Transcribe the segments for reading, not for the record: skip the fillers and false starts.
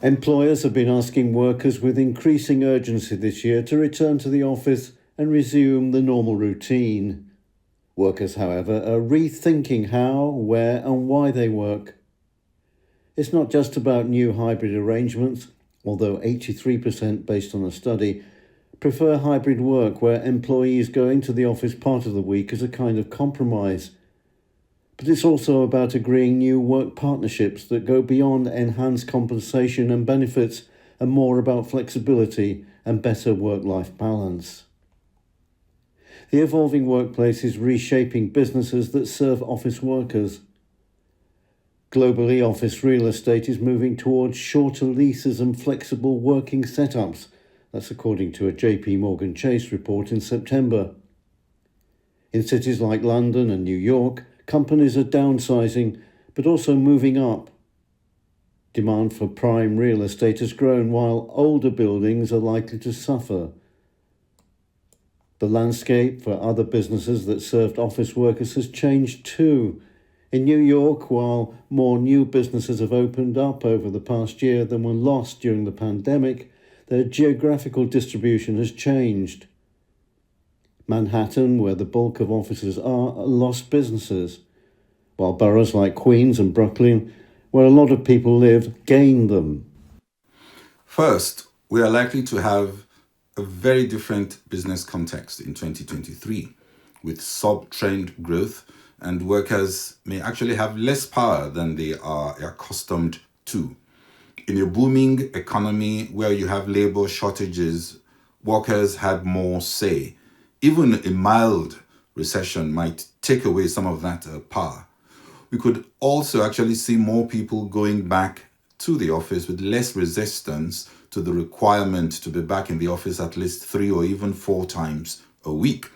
Employers have been asking workers with increasing urgency this year to return to the office and resume the normal routine. Workers, however, are rethinking how, where, and why they work. It's not just about new hybrid arrangements, although 83%, based on a study, prefer hybrid work where employees go into the office part of the week as a kind of compromise. But it's also about agreeing new work partnerships that go beyond enhanced compensation and benefits and more about flexibility and better work-life balance. The evolving workplace is reshaping businesses that serve office workers. Globally, office real estate is moving towards shorter leases and flexible working setups. That's according to a JP Morgan Chase report in September. In cities like London and New York, companies are downsizing, but also moving up. Demand for prime real estate has grown, while older buildings are likely to suffer. The landscape for other businesses that served office workers has changed too. In New York, while more new businesses have opened up over the past year than were lost during the pandemic, their geographical distribution has changed. Manhattan, where the bulk of offices are, lost businesses, while boroughs like Queens and Brooklyn, where a lot of people live, gained them. First, we are likely to have a very different business context in 2023, with sub-trend growth, and workers may actually have less power than they are accustomed to. In a booming economy where you have labor shortages, workers had more say. Even a mild recession might take away some of that power. We could also actually see more people going back to the office with less resistance to the requirement to be back in the office at least 3 or even 4 times a week.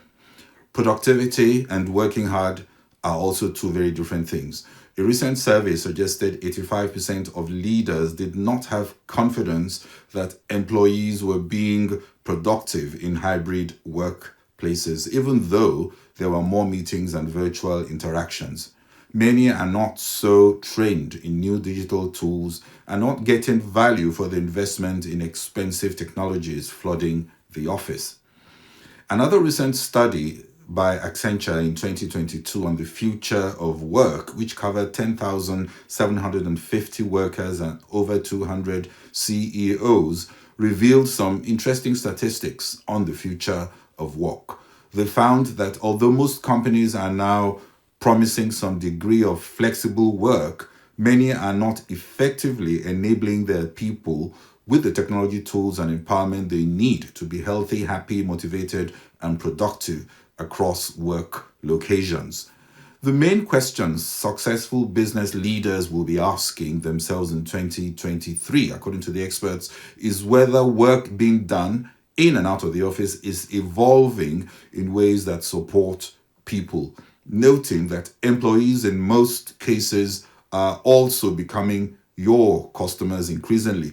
Productivity and working hard are also two very different things. A recent survey suggested 85% of leaders did not have confidence that employees were being productive in hybrid workplaces, even though there were more meetings and virtual interactions. Many are not so trained in new digital tools and not getting value for the investment in expensive technologies flooding the office. Another recent study by Accenture in 2022 on the future of work, which covered 10,750 workers and over 200 CEOs, revealed some interesting statistics on the future of work. They found that although most companies are now promising some degree of flexible work, many are not effectively enabling their people with the technology tools and empowerment they need to be healthy, happy, motivated, and productive across work locations. The main questions successful business leaders will be asking themselves in 2023, according to the experts, is whether work being done in and out of the office is evolving in ways that support people, noting that employees in most cases are also becoming your customers increasingly.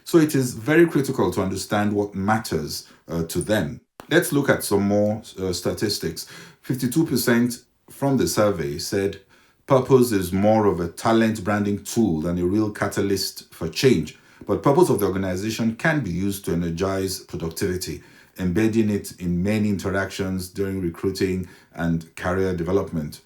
So it is very critical to understand what matters to them. Let's look at some more statistics. 52% from the survey said purpose is more of a talent branding tool than a real catalyst for change. But purpose of the organization can be used to energize productivity, embedding it in many interactions during recruiting and career development.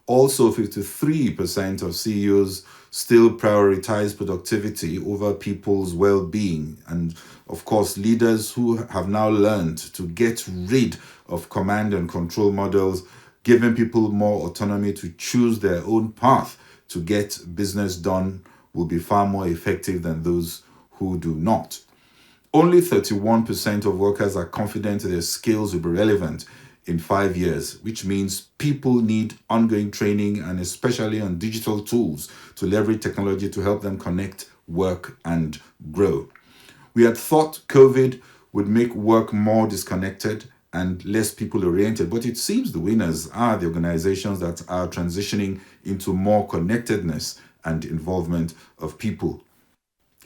Also, 53% of CEOs still prioritize productivity over people's well-being. And of course, leaders who have now learned to get rid of command and control models, giving people more autonomy to choose their own path to get business done, will be far more effective than those who do not. Only 31% of workers are confident their skills will be relevant in 5 years, which means people need ongoing training and especially on digital tools to leverage technology to help them connect, work, and grow. We had thought COVID would make work more disconnected and less people-oriented, but it seems the winners are the organizations that are transitioning into more connectedness and involvement of people.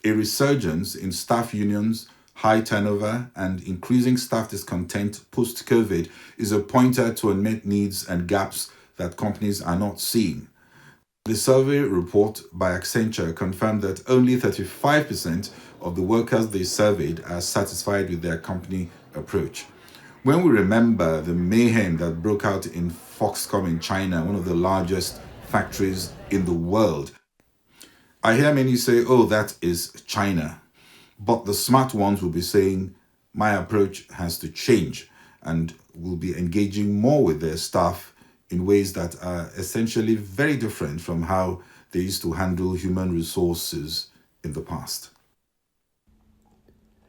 A resurgence in staff unions, high turnover, and increasing staff discontent post-COVID is a pointer to unmet needs and gaps that companies are not seeing. The survey report by Accenture confirmed that only 35% of the workers they surveyed are satisfied with their company approach. When we remember the mayhem that broke out in Foxconn in China, one of the largest factories in the world, I hear many say, oh, that is China. But the smart ones will be saying, my approach has to change, and will be engaging more with their staff in ways that are essentially very different from how they used to handle human resources in the past.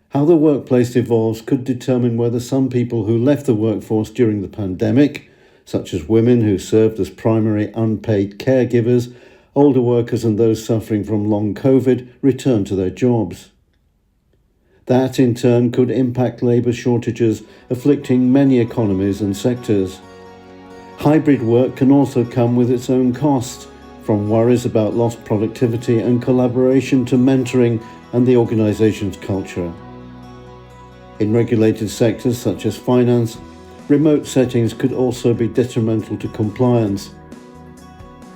How the workplace evolves could determine whether some people who left the workforce during the pandemic, such as women who served as primary unpaid caregivers, older workers and those suffering from long COVID, return to their jobs. That in turn could impact labour shortages afflicting many economies and sectors. Hybrid work can also come with its own costs, from worries about lost productivity and collaboration to mentoring and the organisation's culture. In regulated sectors such as finance, remote settings could also be detrimental to compliance.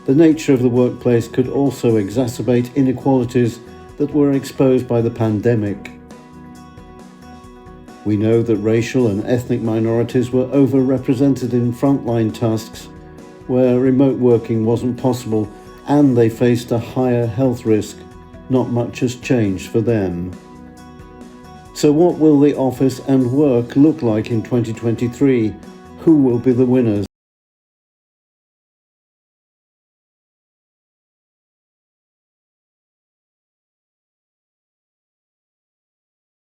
The nature of the workplace could also exacerbate inequalities that were exposed by the pandemic. We know that racial and ethnic minorities were overrepresented in frontline tasks where remote working wasn't possible, and they faced a higher health risk. Not much has changed for them. So what will the office and work look like in 2023? Who will be the winners?